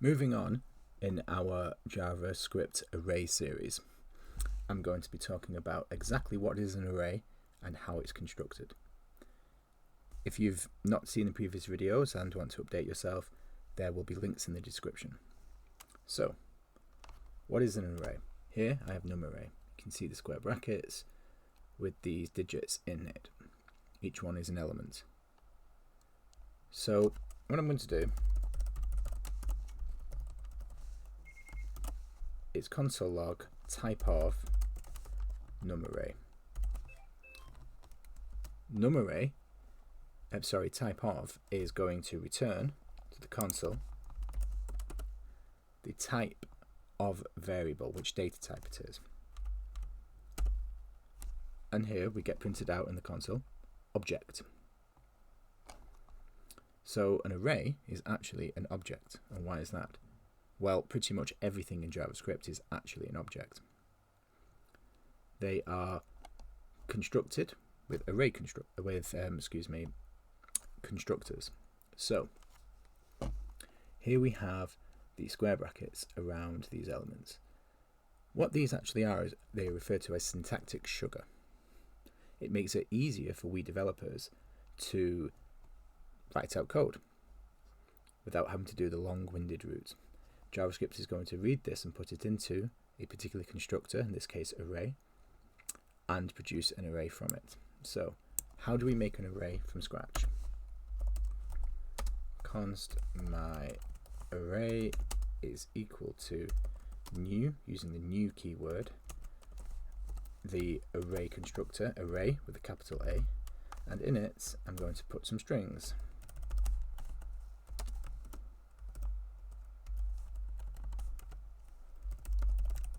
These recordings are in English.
Moving on in our JavaScript array series, I'm going to be talking about exactly what is an array and how it's constructed. If you've not seen the previous videos and want to update yourself, there will be links in the description. So, what is an array? Here I have num_array. You can see the square brackets with these digits in it. Each one is an element. So what I'm going to do is console log type of num_array. Type of is going to return to the console the type of variable, which data type it is. And here we get printed out in the console object. So an array is actually an object. And why is that? Well, pretty much everything in JavaScript is actually an object. They are constructed with constructors. So here we have the square brackets around these elements. What these actually are is they are referred to as syntactic sugar. It makes it easier for we developers to write out code without having to do the long-winded route. JavaScript is going to read this and put it into a particular constructor, in this case array, and produce an array from it. So how do we make an array from scratch? Const my array is equal to new, using the new keyword, the array constructor, array with a capital A, and in it I'm going to put some strings.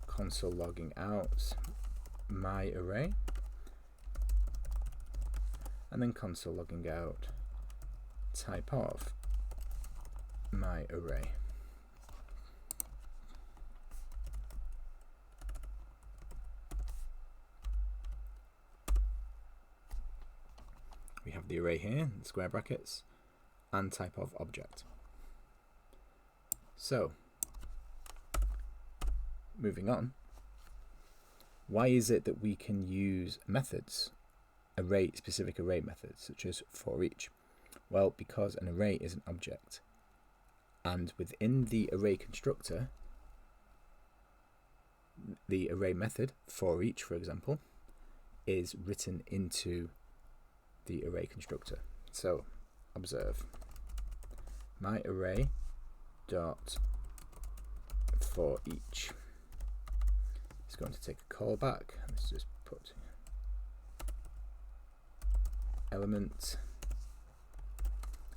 Console logging out my array, and then console logging out type of my array. We have the array here, the square brackets, and type of object. So, moving on, why is it that we can use methods, specific array methods, such as for each? Well, because an array is an object, and within the array constructor, the array method for each, for example, is written into the array constructor. So observe my array dot for each. It's going to take a callback. Let's just put element,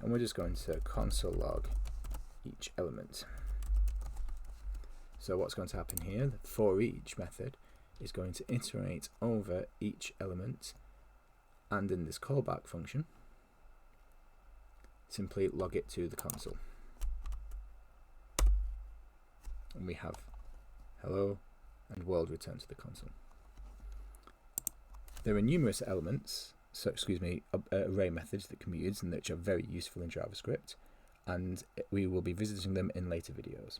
and we're just going to console log each element. So what's going to happen here? The for each method is going to iterate over each element, and in this callback function, simply log it to the console. And we have hello and world returned to the console. There are numerous array methods that can be used and which are very useful in JavaScript, and we will be visiting them in later videos.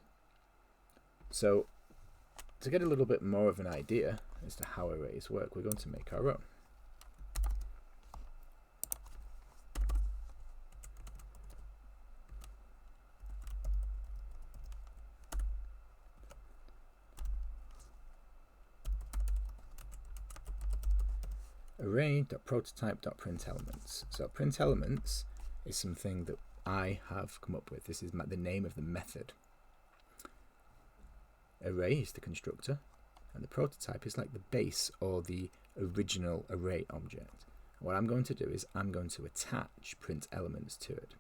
So to get a little bit more of an idea as to how arrays work, we're going to make our own. Array.prototype.printElements. So printElements is something that I have come up with. This is the name of the method. Array is the constructor, and the prototype is like the base or the original array object. What I'm going to do is I'm going to attach printElements to it.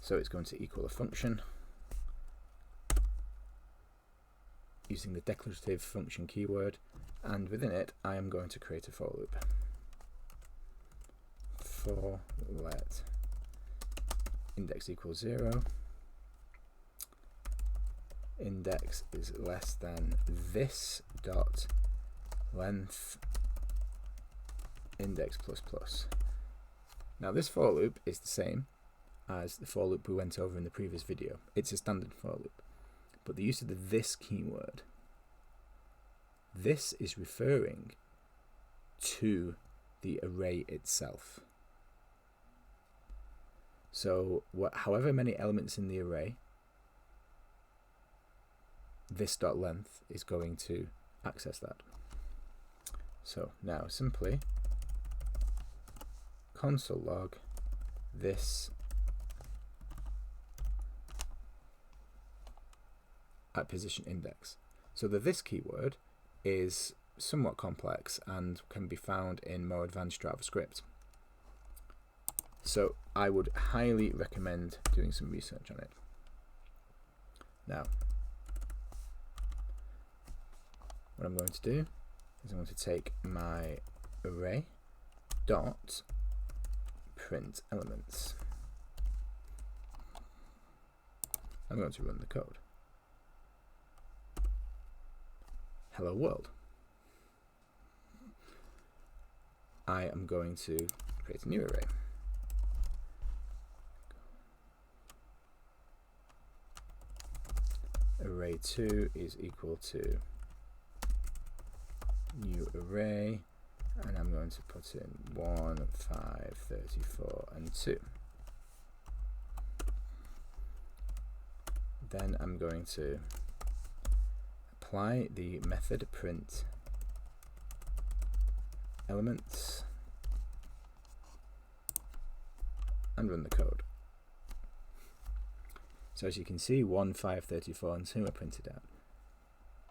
So it's going to equal a function using the declarative function keyword, and within it I am going to create a for loop. For let index equals 0, index is less than this dot length index plus plus. Now this for loop is the same as the for loop we went over in the previous video. It's a standard for loop, but the use of the this keyword, this is referring to the array itself. So however many elements in the array, this dot length is going to access that. So now simply console log this at position index. So the this keyword is somewhat complex and can be found in more advanced JavaScript. So I would highly recommend doing some research on it. Now, what I'm going to do is I'm going to take my array dot print elements. I'm going to run the code. Hello world. I am going to create a new array. Array 2 is equal to new array, and I'm going to put in 1, 5, 34, and 2. Then I'm going to apply the method print elements and run the code. So as you can see, 1, 5, 34, and 2 are printed out.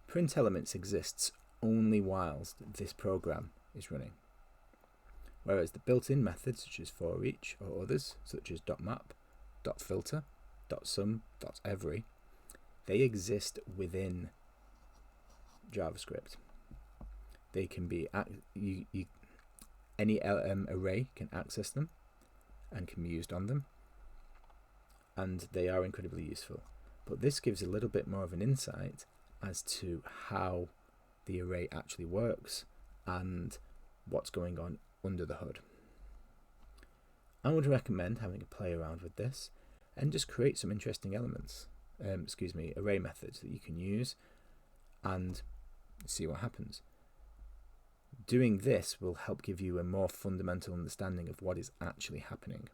Print elements exists only whilst this program is running, whereas the built-in methods such as for each or others such as .map, .filter, .sum, .every, they exist within JavaScript. They can be any array can access them and can be used on them, and they are incredibly useful. But this gives a little bit more of an insight as to how the array actually works and what's going on under the hood. I would recommend having a play around with this and just create some interesting elements, array methods that you can use and see what happens. Doing this will help give you a more fundamental understanding of what is actually happening,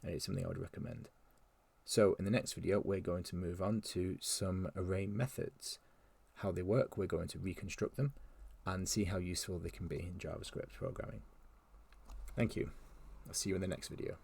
and it's something I would recommend. So in the next video we're going to move on to some array methods, how they work. We're going to reconstruct them and see how useful they can be in JavaScript programming. Thank you. I'll see you in the next video.